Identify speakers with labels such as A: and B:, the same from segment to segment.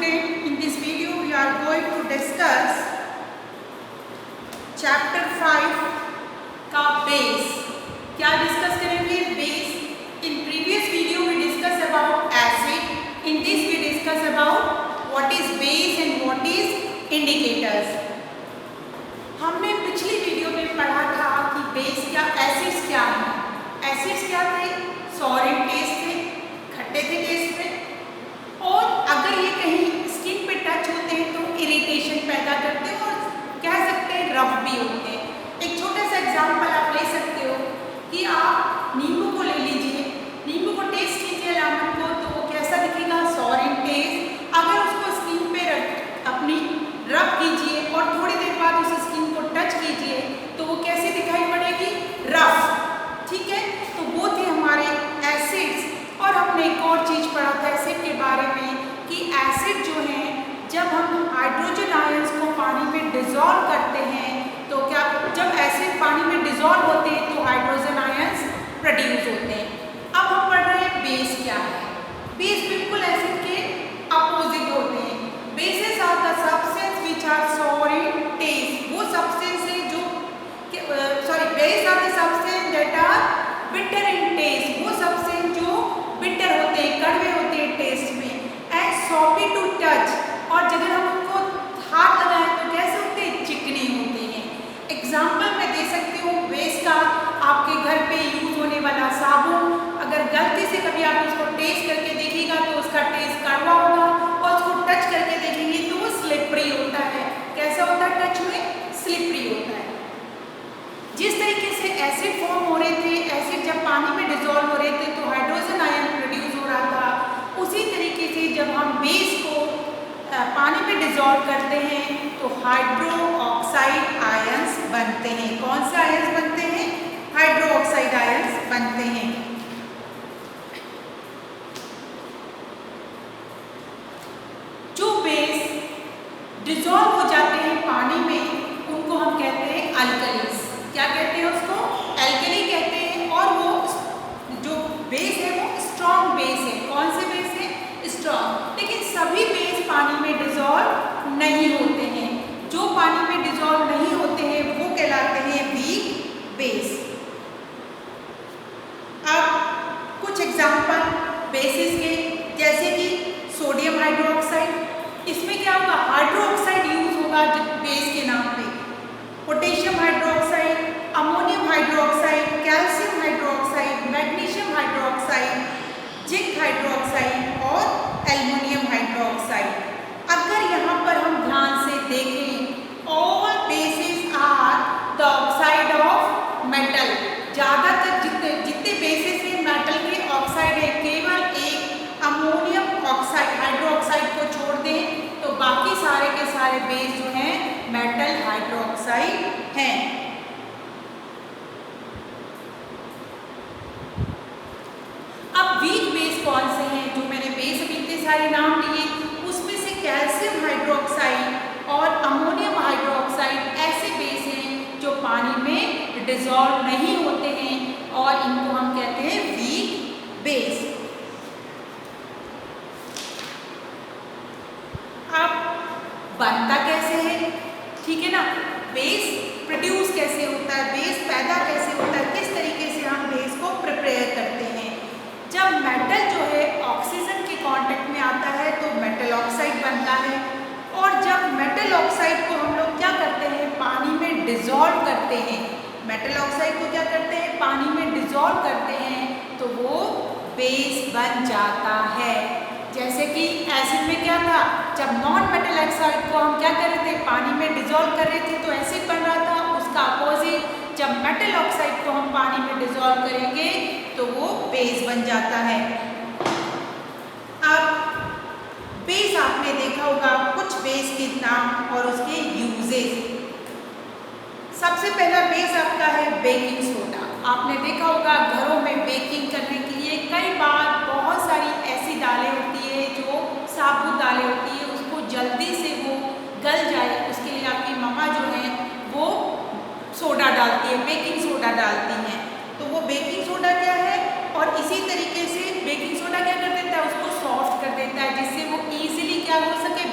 A: student, in this video we are going to discuss chapter 5 का base. क्या discuss करेंगे? Base. In previous video we discuss about acid. In this we discuss about what is base and what is indicators. हमने पिछली video में पढ़ा था कि base क्या, एसिड्स क्या है. एसिड्स क्या थे? सॉर इन टेस्ट थे, खट्टे थे टेस्ट में, और अगर ये कहीं स्किन पे टच होते हैं तो इरिटेशन पैदा करते हैं और कह सकते हैं रफ भी होते हैं. एक छोटा सा एग्जांपल आप ले सकते हो कि आप नींबू को ले लीजिए, नींबू को टेस्ट कीजिए लेमन को, तो वो कैसा दिखेगा? Sorry in test. अगर उसको स्किन पे अपनी रब कीजिए और थोड़ी देर बाद उस स्किन को टच कीजिए तो वो कैसे दिखाई पड़ेगी? रफ. ठीक है, तो वो थे हमारे एसिड्स. और हमने एक और चीज़ पढ़ा था एसिड के बारे में कि एसिड जो है, जब हम हाइड्रोजन आयंस को पानी में डिसॉल्व करते हैं तो क्या, जब एसिड पानी में डिसॉल्व होते हैं तो हाइड्रोजन आयंस प्रोड्यूस होते हैं. अब हम पढ़ रहे हैं बेस क्या है. बेस बिल्कुल एसिड के अपोजिट होते हैं. Bases are the substance which are sour in taste. वो सब्सटेंस है जो base are the substance that are bitter in taste. वो सब्सटेंस जो बिटर होते हैं, कड़वे होते हैं टेस्ट में, एंड सॉफ्टी टू टच. और जब हम उनको हाथ लगाएं तो कैसे होते हैं? चिकने होते हैं. एग्जाम्पल मैं दे सकती हूँ बेस का. आपके घर पे यूज होने वाला साबुन, अगर गलती से कभी आप उसको टेस्ट करके देखिएगा तो उसका टेस्ट कड़वा होगा, और उसको टच करके देखेंगे तो वो स्लिपरी होता है. कैसा होता है? टच में स्लिपरी होता है. जिस तरीके से एसिड फॉर्म हो रहे थे, एसिड जब पानी में डिसॉल्व हो रहे थे तो हाइड्रोजन आयन प्रोड्यूस हो रहा था, उसी तरीके से जब हम बेस को पानी में डिसॉल्व करते हैं तो हाइड्रो ऑक्साइड आयंस बनते हैं. कौन से आयंस बनते हैं? हाइड्रो ऑक्साइड आयंस बनते हैं. जो बेस डिसॉल्व हो जाते हैं पानी में उनको हम कहते हैं अल्कलीज. क्या कहते हैं उसको? एल्कली कहते हैं. और वो जो बेस है वो स्ट्रॉन्ग बेस है. कौन से बेस है? स्ट्रॉन्ग. लेकिन सभी बेस पानी में डिसॉल्व नहीं होते हैं. जो पानी में डिसॉल्व नहीं होते हैं वो कहलाते हैं वीक बेस. अब कुछ एग्जाम्पल बेसिस के, जैसे कि सोडियम हाइड्रोक्साइड. इसमें क्या होगा? हाइड्रोक्साइड यूज होगा बेस के नाम पे. Potassium hydroxide, ammonium hydroxide, calcium hydroxide, magnesium hydroxide, zinc hydroxide और एल्युमिनियम हाइड्रोक्साइड. अगर यहाँ पर हम ध्यान से देखें, all bases are the oxide of metal. ज़्यादातर जितने बेसिस हैं मेटल के ऑक्साइड है. केवल एक अमोनियम ऑक्साइड हाइड्रोक्साइड को छोड़ दें तो बाकी सारे के सारे बेस जो हैं मेटल हाइड्रोक्साइड हैं. अब वीक बेस कौन से हैं? जो मैंने बेस अभी इतने सारे नाम लिए, उसमें से कैल्शियम हाइड्रोक्साइड और अमोनियम हाइड्रोक्साइड ऐसे बेस हैं जो पानी में डिसॉल्व नहीं होते हैं और इनको हम कहते हैं वीक बेस. अब बनता कैसे है? ठीक है ना. बेस प्रोड्यूस कैसे होता है, बेस पैदा कैसे होता है, किस तरीके से हम बेस को प्रिपेयर करते हैं? जब मेटल जो है ऑक्सीजन के कांटेक्ट में आता है तो मेटल ऑक्साइड बनता है. और जब मेटल ऑक्साइड को हम लोग क्या करते हैं? पानी में डिसॉल्व करते हैं. मेटल ऑक्साइड को क्या करते हैं? पानी में डिसॉल्व करते हैं तो वो बेस बन जाता है. जैसे कि एसिड में क्या था? जब नॉन मेटल ऑक्साइड को हम क्या कर रहे थे? पानी में डिसॉल्व कर रहे थे तो एसिड बन रहा था. उसका अपोजिट, जब मेटल ऑक्साइड को हम पानी में डिसॉल्व करेंगे तो वो बेस बन जाता है. अब बेस आपने देखा होगा, कुछ बेस के नाम और उसके यूजेस. सबसे पहला बेस आपका है बेकिंग सोडा. आपने देखा होगा घरों में बेकिंग करने के लिए कई बार बहुत सारी ऐसी दालें होती है जो साबुत दालें होती है, उसको जल्दी से वो गल जाए उसके लिए आपकी मम्मा जो है वो सोडा डालती है, बेकिंग सोडा डालती हैं. तो वो बेकिंग सोडा क्या है? और इसी तरीके से बेकिंग सोडा क्या कर देता है? उसको सॉफ्ट कर देता है जिससे वो ईजिली क्या हो सके?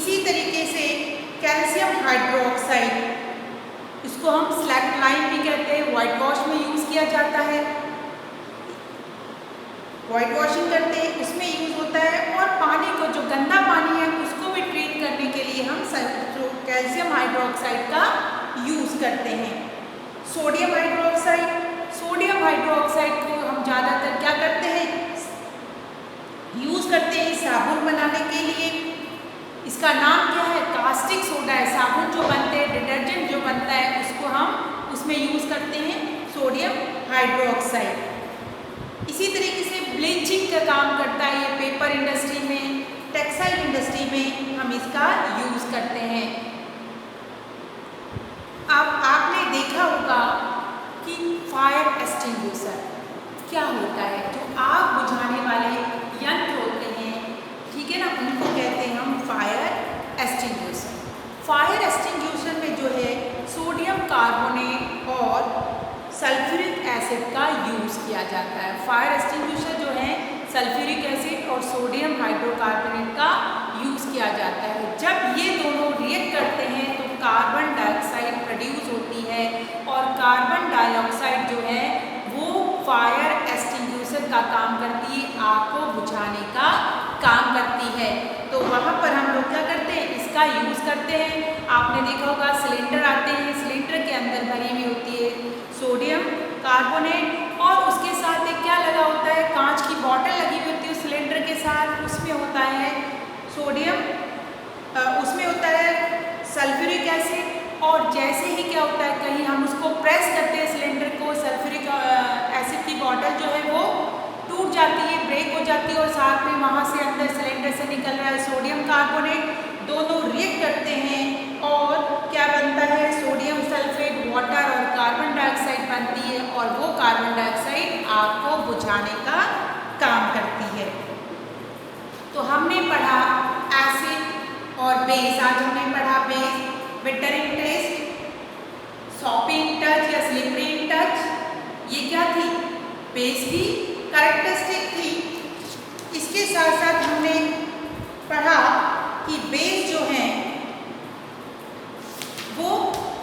A: इसी तरीके से कैल्शियम हाइड्रोक्साइड, इसको हम स्लैक लाइन भी कहते हैं, व्हाइट वॉश में यूज़ किया जाता है, व्हाइट वॉशिंग करते हैं उसमें यूज़ होता है। और पानी को, जो गंदा पानी है उसको भी ट्रीट करने के लिए हम कैल्शियम हाइड्रोक्साइड का यूज़ करते हैं। सोडियम हाइड्रोक्साइड, सोडियम हाइड्रोक्साइड को हम ज़्यादातर क्या करते हैं, यूज़ करते हैं साबुन बनाने के लिए। इसका नाम क्या है, कास्टिक सोडा है। साबुन जो बनते हैं, डिटर्जेंट जो बनता है, उसको हम उसमें यूज़ करते हैं सोडियम हाइड्रोक्साइड। इसी तरीके से ब्लीचिंग का काम करता है ये पेपर इंडस्ट्री में, टेक्सटाइल इंडस्ट्री में हम इसका यूज़ करते हैं। अब आपने देखा होगा कि फायर एक्सटिंग्विशर क्या होता है, जो आग बुझाने वाले यंत्र होते हैं, ठीक है ना, उनको कहते हैं हम फायर एक्सटिंग्विशर। फायर एक्सटिंग्विशर में जो है सोडियम कार्बोनेट और सल्फ्यूरिक एसिड का यूज़ किया जाता है। फायर एक्सटिंग्विशर जो है सल्फ्यूरिक एसिड और सोडियम हाइड्रोकार्बोनेट का यूज़ किया जाता है। जब ये दोनों रिएक्ट करते हैं तो कार्बन डाइऑक्साइड प्रोड्यूस होती है, और कार्बन डाइऑक्साइड जो है वो फायर एक्सटिंग्विशर का काम करती है, आग को बुझाने का काम करती है। तो वहाँ पर हम लोग क्या करते हैं, इसका यूज़ करते हैं। आपने देखा होगा सिलेंडर आते हैं, सिलेंडर के अंदर भरी हुई होती है सोडियम कार्बोनेट, और उसके साथ एक क्या लगा होता है, कांच की बॉटल लगी हुई होती है सिलेंडर के साथ, उसमें होता है सोडियम, उसमें होता है सल्फ्यूरिक एसिड। और जैसे ही क्या होता है, कहीं हम उसको प्रेस करते हैं सिलेंडर को, सल्फ्यूरिक एसिड की बॉटल जो है वो टूट जाती है, ब्रेक हो जाती है, और साथ में वहाँ से अंदर सिलेंडर से निकल रहा है सोडियम कार्बोनेट, दोनों रिएक्ट करते हैं और क्या बनता है, सोडियम सल्फेट, वाटर और कार्बन डाइऑक्साइड बनती है, और वो कार्बन डाइऑक्साइड आग को बुझाने का काम करती है। तो हमने पढ़ा एसिड और बेस, आज हमने पढ़ा base, bitter in taste, soapy in touch या स्लिपरी इन टच, ये क्या थी, बेस की कैरेक्टरिस्टिक थी। इसके साथ साथ हमने पढ़ा कि बेस जो है वो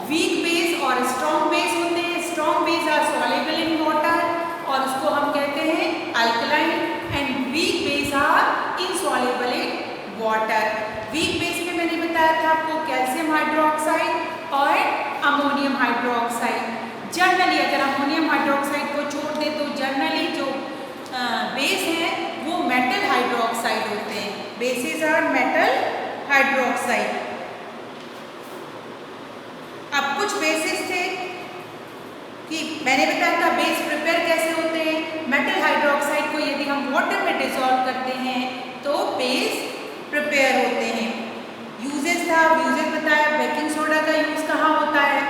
A: वीक बेस और स्ट्रॉन्ग बेस होते हैं। Strong base are soluble in water, और उसको हम कहते हैं alkaline, and weak base are insoluble in water. Weak base में मैंने बताया था आपको कैल्शियम हाइड्रोक्साइड और अमोनियम हाइड्रोक्साइड। जनरली अगर अमोनियम हाइड्रोक्साइड को छोड़ दे तो जनरली जो बेस है वो मेटल हाइड्रोक्साइड होते हैं। Bases are metal hydroxide. अब कुछ बेसिस थे कि मैंने बताया था बेस प्रिपेयर कैसे होते हैं। मेटल हाइड्रोक्साइड को यदि हम वाटर में डिसॉल्व करते हैं तो बेस प्रिपेयर होते हैं। यूजेस था, यूजेस बताया, बेकिंग सोडा का यूज़ कहाँ होता है,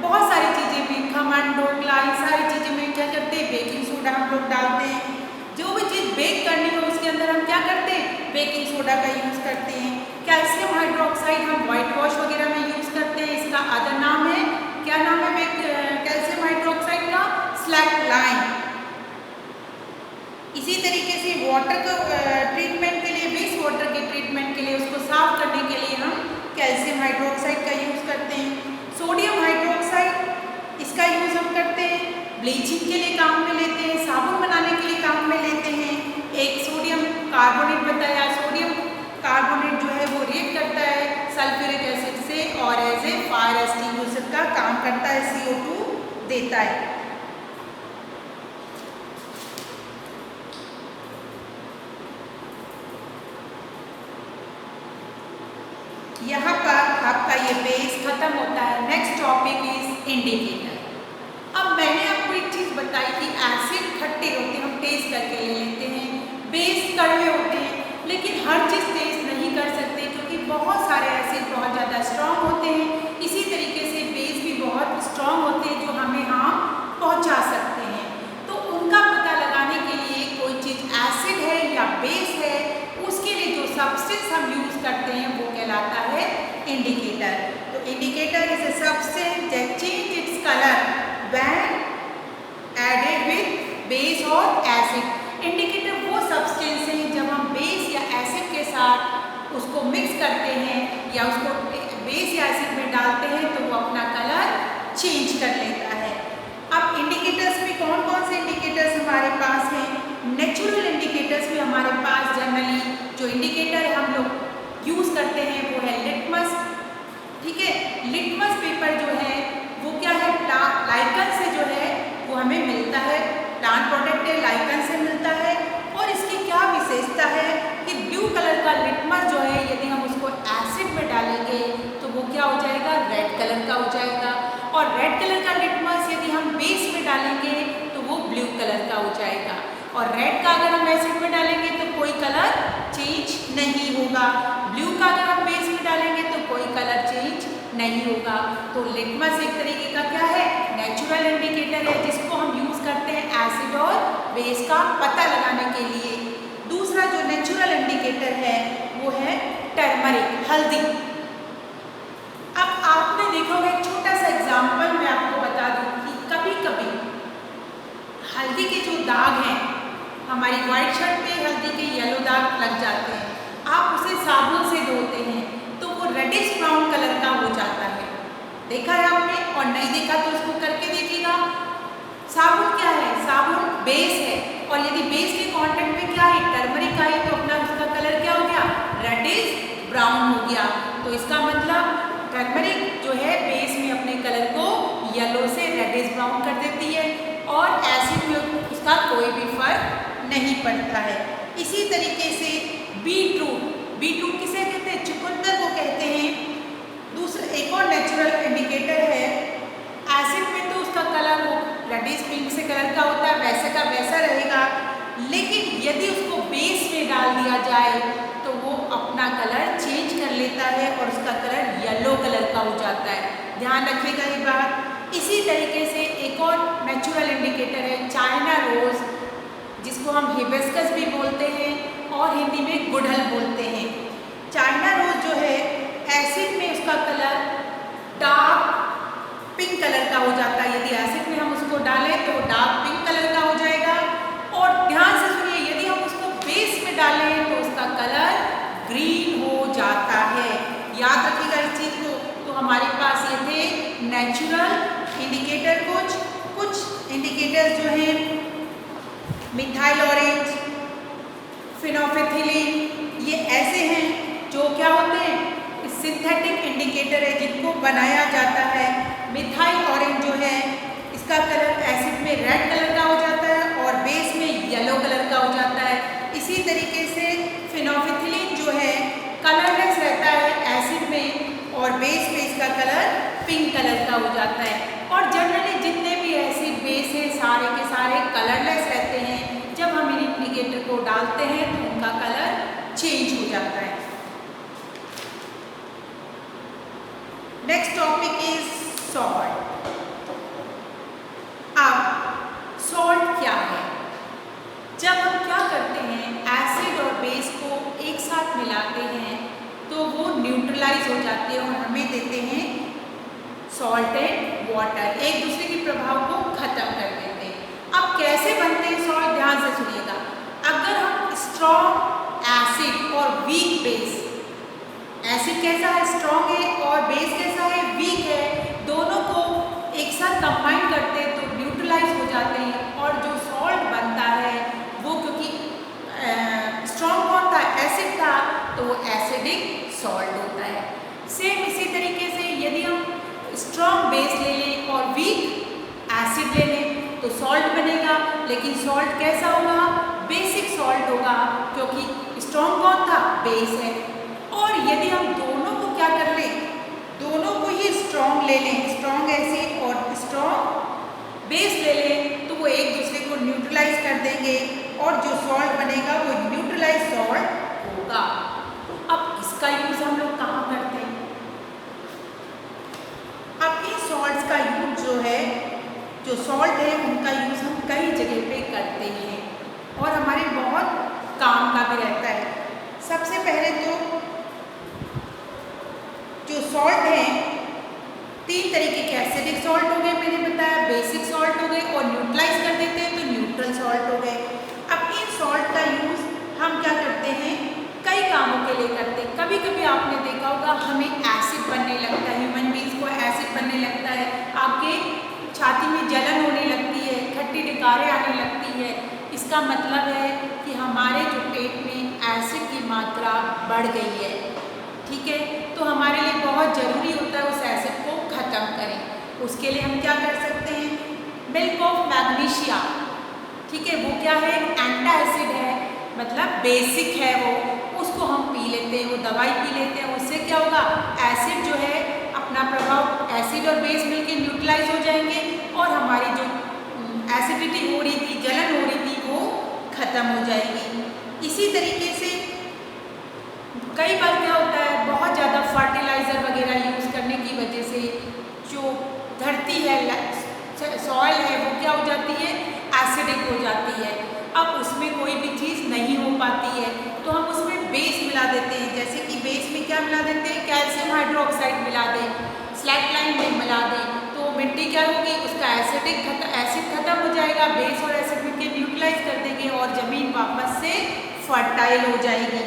A: बहुत सारी चीज़ें में, खमन, ढोकला, ये सारी चीज़ें में क्या करते हैं, बेकिंग सोडा हम लोग डालते हैं। जो भी चीज़ बेक करनी हो उसके अंदर हम क्या करते हैं, बेकिंग सोडा का यूज़ करते हैं। कैल्शियम हाइड्रोक्साइड हम व्हाइट वॉश वगैरह में यूज़ करते हैं। इसका अदर नाम है, क्या नाम है कैल्शियम हाइड्रोक्साइड का, स्लैक लाइन। इसी तरीके से वाटर को ट्रीटमेंट के लिए, वेस्ट वाटर के ट्रीटमेंट के लिए, उसको साफ करने के लिए हम कैल्शियम हाइड्रोक्साइड का यूज़ करते हैं। सोडियम हाइड्रोक्साइड, इसका यूज़ हम करते हैं ब्लीचिंग के लिए काम में लेते हैं, साबुन बनाने के लिए काम में लेते हैं। एक सोडियम कार्बोनेट बताया, सोडियम कार्बोनेट जो है वो रिएक्ट करता है सल्फ्यूरिक एसिड से और एज ए फायर एक्सटिंग्विशर का काम करता है, CO2 देता है। यहाँ पर आपका ये बेस खत्म होता है। Next topic is indicator. अब मैंने आपको एक चीज़ बताई कि एसिड खट्टे होते हैं, हम टेस्ट करके ले लेते हैं, बेस कड़वे होते हैं, लेकिन हर चीज़ टेस्ट नहीं कर सकते क्योंकि बहुत सारे एसिड बहुत ज़्यादा स्ट्रॉन्ग होते हैं। इसी तरीके से बेस भी बहुत स्ट्रॉन्ग होते हैं जो हमें हार्म पहुँचा सकते हैं। तो उनका पता लगाने के लिए कोई चीज़ एसिड है या बेस है, उसके लिए जो सब्सटेंस हम यूज़ करते हैं वो कहलाता है इंडिकेटर। तो indicator is a substance that change its colour when added with base और एसिड। इंडिकेटर वो सब्सटेंस हैं जब हम बेस या एसिड के साथ उसको मिक्स करते हैं या उसको बेस या एसिड में डालते हैं तो वो अपना कलर चेंज कर लेता है। अब इंडिकेटर्स में कौन कौन से इंडिकेटर्स हमारे पास हैं? नेचुरल इंडिकेटर्स में हमारे पास जनरली जो इंडिकेटर हम लोग यूज़ करते हैं वो है लिटमस। ठीक है, लिटमस पेपर जो है वो क्या है, लाइकन से जो है वो हमें मिलता है, प्लांट प्रोडक्ट है, लाइकन से मिलता है। और इसकी क्या विशेषता है कि ब्लू कलर का लिटमस जो है यदि हम उसको एसिड में डालेंगे तो वो क्या हो जाएगा, रेड कलर का हो जाएगा। और रेड कलर का लिटमस यदि हम बेस में डालेंगे तो वो ब्लू कलर का हो जाएगा। और रेड का अगर हम एसिड में डालेंगे तो कोई कलर चेंज नहीं होगा। ब्लू का अगर हम बेस में डालेंगे तो कोई कलर चेंज नहीं होगा। तो लिटमस एक तरीके का क्या है, नेचुरल इंडिकेटर है जिसको हम यूज़ करते हैं एसिड और बेस का पता लगाने के लिए। दूसरा जो नेचुरल इंडिकेटर है वो है टर्मरिक, हल्दी। अब आपने देखा होगा, एक छोटा सा एग्जाम्पल मैं आपको बता दूं कि कभी कभी हल्दी के जो दाग हैं, हमारी व्हाइट शर्ट पे हल्दी के येलो दाग लग जाते हैं, आप उसे साबुन से धोते हैं तो वो रेडिश ब्राउन कलर का हो जाता है। देखा है आपने? और नहीं देखा तो उसको करके देखिएगा। साबुन क्या है, साबुन बेस है, और यदि बेस के कांटेक्ट में क्या है, टर्मरिक आई तो अपना उसका कलर क्या हो गया, रेडिश ब्राउन हो गया। तो इसका मतलब टर्मरिक जो है बेस में अपने कलर को येलो से रेडिश ब्राउन कर देती है और एसिड में उसका कोई भी फर्क नहीं पड़ता है। इसी तरीके से बीटरूट, बीटरूट किसे कहते हैं, चुकंदर को कहते हैं। दूसरा एक और नेचुरल इंडिकेटर है, एसिड में तो उसका कलर वो रेडिश पिंक से कलर का होता है, वैसे का वैसा रहेगा, लेकिन यदि उसको बेस में डाल दिया जाए तो वो अपना कलर चेंज कर लेता है और उसका कलर येलो कलर का हो जाता है। ध्यान रखिएगा ये बात। इसी तरीके से एक और नेचुरल इंडिकेटर है चाइना रोज, जिसको हम हिबिस्कस भी बोलते हैं और हिंदी में गुड़हल बोलते हैं। चाइना रोज जो है एसिड में उसका कलर डार्क पिंक कलर का हो जाता है। यदि एसिड में हम उसको डालें तो डार्क पिंक कलर का हो जाएगा। और ध्यान से सुनिए, यदि हम उसको बेस में डालें तो उसका कलर ग्रीन हो जाता है। याद रखिएगा इस चीज़ को। तो हमारे पास ये थे नेचुरल इंडिकेटर। कुछ इंडिकेटर्स जो हैं मिथाइल ऑरेंज, फिनोल्फथलीन, ये ऐसे हैं जो क्या होते हैं, सिंथेटिक इंडिकेटर है जिनको बनाया जाता है। मिथाइल ऑरेंज जो है इसका कलर एसिड में रेड कलर का हो जाता है और बेस में येलो कलर का हो जाता है। इसी तरीके से फिनोल्फथलीन जो है कलरलेस रहता है एसिड में और बेस पे इसका कलर पिंक कलर का हो जाता है। और जनरली जितने भी एसिड बेस हैं सारे के सारे कलरलेस रहते हैं। जब हम इन इंडिकेटर को डालते हैं तो उनका कलर चेंज हो जाता है। Next topic is salt. अब सॉल्ट क्या है? जब हम क्या करते हैं, एसिड और बेस को एक साथ मिलाते हैं तो वो न्यूट्रलाइज हो जाते हैं और हमें देते हैं सॉल्ट एंड वाटर, एक दूसरे के प्रभाव को खत्म कर देते हैं। अब कैसे बनते हैं सॉल्ट, ध्यान से सुनिएगा। अगर हम स्ट्रॉन्ग एसिड और वीक बेस, एसिड कैसा है, स्ट्रॉन्ग है, और बेस कैसा है, वीक है, दोनों को एक साथ कंबाइन करते हैं तो न्यूट्रलाइज हो जाते हैं। और जो सॉल्ट बनता है वो क्योंकि स्ट्रॉन्ग कौन था, एसिड था, तो वो एसिडिक सॉल्ट होता है। सेम इसी तरीके से यदि हम स्ट्रॉन्ग बेस ले लें और वीक एसिड ले लें तो सॉल्ट बनेगा, लेकिन सॉल्ट कैसा होगा, बेसिक सॉल्ट होगा, क्योंकि स्ट्रॉन्ग कौन था, बेस है। और यदि हम दोनों को क्या कर लें, दोनों को ही स्ट्रॉन्ग ले लें, स्ट्रॉन्ग एसिड और स्ट्रॉन्ग बेस ले लें, तो वो एक दूसरे को न्यूट्रलाइज कर देंगे और जो सॉल्ट बनेगा वो न्यूट्रलाइज सॉल्ट होगा। अब इसका यूज हम लोग कहाँ करते हैं? अब इन सॉल्ट्स का यूज जो है, जो सॉल्ट है उनका यूज हम कई जगह पे करते हैं और हमारे बहुत काम का भी रहता है। सबसे पहले तो जो सॉल्ट है तीन तरीके के, एसिडिक सॉल्ट हो गए मैंने बताया, बेसिक सॉल्ट हो गए और न्यूट्रलाइज कर देते हैं तो न्यूट्रल सॉल्ट हो गए। अब इन सॉल्ट का यूज हम क्या करते हैं, कई कामों के लिए करते हैं। कभी कभी आपने देखा होगा हमें एसिड बनने लगता है, ह्यूमन बींग्स को एसिड बनने लगता है, आपके छाती में जलन होने लगती है, खट्टी डकारें आने लगती है। इसका मतलब है कि हमारे जो पेट में एसिड की मात्रा बढ़ गई है। ठीक है, तो हमारे लिए बहुत ज़रूरी होता है उस एसिड को ख़त्म करें। उसके लिए हम क्या कर सकते हैं, मिल्क ऑफ मैग्नीशिया, ठीक है, वो क्या है, एंटासिड है, मतलब बेसिक है वो, उसको हम पी लेते हैं, वो दवाई पी लेते हैं। उससे क्या होगा, एसिड जो है अपना प्रभाव, एसिड और बेस मिलकर न्यूट्रलाइज हो जाएंगे और हमारी जो एसिडिटी हो रही थी, जलन हो रही थी, वो खत्म हो जाएगी। इसी तरीके से कई बार क्या होता है, बहुत ज़्यादा फर्टिलाइज़र वगैरह यूज़ करने की वजह से जो धरती है, सॉइल है, वो क्या हो जाती है, एसिडिक हो जाती है। अब उसमें कोई भी चीज़ नहीं हो पाती है तो हम उसमें बेस मिला देते हैं। जैसे कि बेस में क्या मिला देते हैं, कैल्शियम हाइड्रोक्साइड मिला दें, स्लैकलाइन में मिला दें, तो मिट्टी क्या होगी, उसका एसिड खत्म हो जाएगा, बेस और एसिड मिलकर न्यूट्रलाइज कर देंगे और ज़मीन वापस से फर्टाइल हो जाएगी।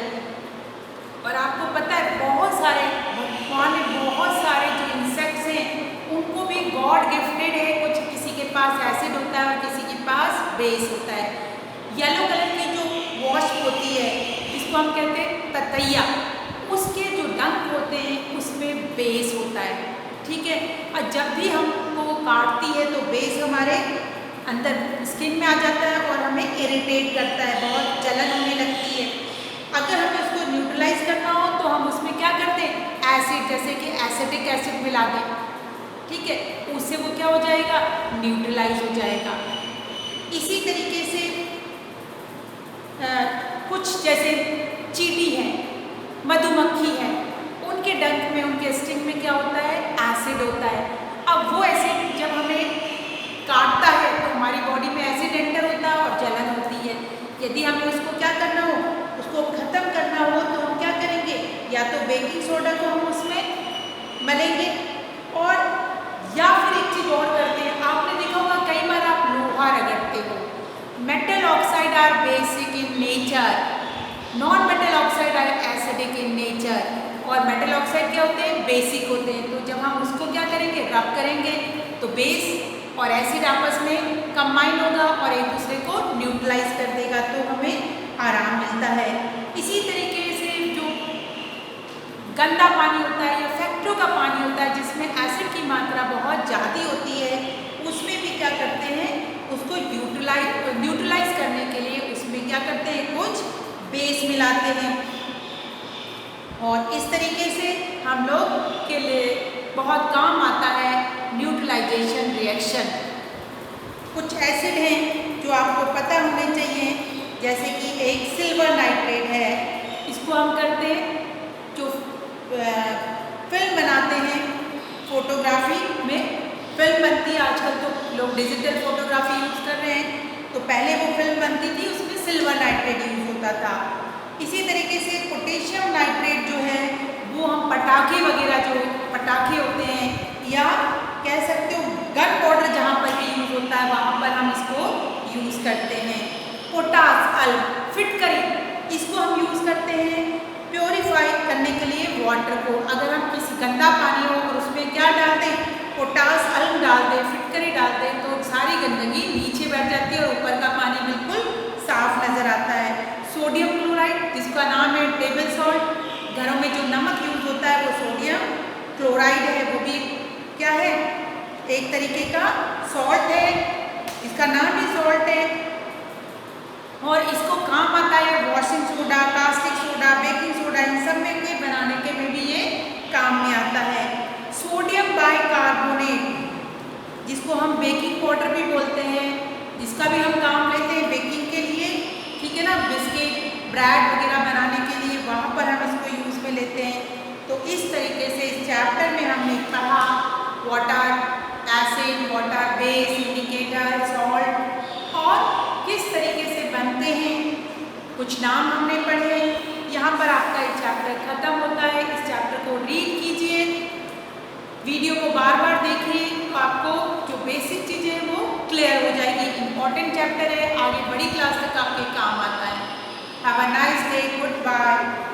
A: और आपको पता है बहुत सारे भगवान ने बहुत सारे जो इंसेक्ट्स हैं उनको भी गॉड गिफ्टेड है, कुछ किसी के पास एसिड होता है और किसी के पास बेस होता है। येलो कलर की जो वॉश होती है जिसको हम कहते हैं ततैया, उसके जो डंक होते हैं उसमें बेस होता है। ठीक है, और जब भी हमको काटती है तो बेस हमारे अंदर स्किन में आ जाता है और हमें इरिटेट करता है, बहुत जलन होने लगती है। अगर हमें उसको न्यूट्रलाइज करना हो तो हम उसमें क्या करते हैं, एसिड, जैसे कि एसिटिक एसिड मिला दें, ठीक है, उससे वो क्या हो जाएगा, न्यूट्रलाइज हो जाएगा। इसी तरीके से कुछ जैसे चींटी है, मधुमक्खी है, उनके डंक में, उनके स्टिंग में क्या होता है, एसिड होता है। अब वो एसिड जब हमें काटता है तो हमारी बॉडी में एसिड एंटर होता है और जलन होती है। यदि हमें उसको क्या करना हो, उसको ख़त्म करना हो तो हम क्या करेंगे, या तो बेकिंग सोडा को हम उसमें मलेंगे और या फिर एक चीज़ और करते हैं, आपने देखा होगा कई बार आप लोहा रगड़ते हो। Metal oxide are basic in nature, non metal oxide are acidic in nature, और मेटल ऑक्साइड क्या होते हैं, बेसिक होते हैं। तो जब हम उसको क्या करेंगे, रब करेंगे तो बेस और एसिड आपस में कंबाइन होगा और एक दूसरे को न्यूट्रलाइज कर देगा, तो हमें आराम मिलता है। इसी तरीके से जो गंदा पानी होता है या फैक्ट्रियों का पानी होता है जिसमें एसिड की मात्रा बहुत ज़्यादा होती है, उसमें भी क्या करते हैं, उसको न्यूट्रलाइज करने के लिए उसमें क्या करते हैं, कुछ बेस मिलाते हैं। और इस तरीके से हम लोग के लिए बहुत काम आता है न्यूट्रलाइजेशन रिएक्शन। कुछ एसिड हैं जो आपको पता होने चाहिए, जैसे कि एक सिल्वर नाइट्रेट है, इसको हम करते हैं जो फिल्म बनाते हैं, फोटोग्राफी में फिल्म बनती है, आजकल तो लोग डिजिटल फोटोग्राफी यूज़ कर रहे हैं, तो पहले वो फिल्म बनती थी उसमें सिल्वर नाइट्रेट यूज़ होता था। इसी तरीके से पोटेशियम नाइट्रेट जो है वो हम पटाखे वगैरह, जो पटाखे होते हैं या कह सकते हो गन पाउडर जहाँ पर भी यूज़ होता है वहाँ पर हम इसको यूज़ करते हैं। पोटास अल्म फिटकरी, इसको हम यूज़ करते हैं प्योरीफाई करने के लिए वाटर को। अगर हम किसी गंदा पानी हो और उसमें क्या डाल दें, पोटास अल्म डाल दें, फिटकरी डाल दें, तो सारी गंदगी नीचे बैठ जाती है और ऊपर का पानी बिल्कुल साफ नज़र आता है। सोडियम क्लोराइड, जिसका नाम है टेबल सॉल्ट, घरों में जो नमक यूज़ होता है वो सोडियम क्लोराइड है, वो भी क्या है, एक तरीके का सॉल्ट है, इसका नाम भी सॉल्ट है और इसको काम आता है washing soda, caustic soda, baking soda, इन सब में के बनाने के में भी ये काम में आता है। सोडियम बाइकार्बोनेट, जिसको हम बेकिंग पाउडर भी बोलते हैं, जिसका भी हम काम लेते हैं बेकिंग के लिए, ठीक है ना, बिस्किट, ब्रेड वगैरह बनाने के लिए, वहाँ पर हम इसको यूज़ में लेते हैं। तो इस तरीके से इस चैप्टर में हमने पढ़ा water acid, water base, indicator, salt और किस तरीके से बनते हैं, कुछ नाम हमने पढ़े। यहाँ पर आपका ये चैप्टर खत्म होता है। इस चैप्टर को रीड कीजिए, वीडियो को बार बार देखिए, तो आपको जो बेसिक चीज़ें हैं वो क्लियर हो जाएगी। इम्पॉर्टेंट चैप्टर है, आगे बड़ी क्लास तक आपके काम आता है। Have a nice day, good bye.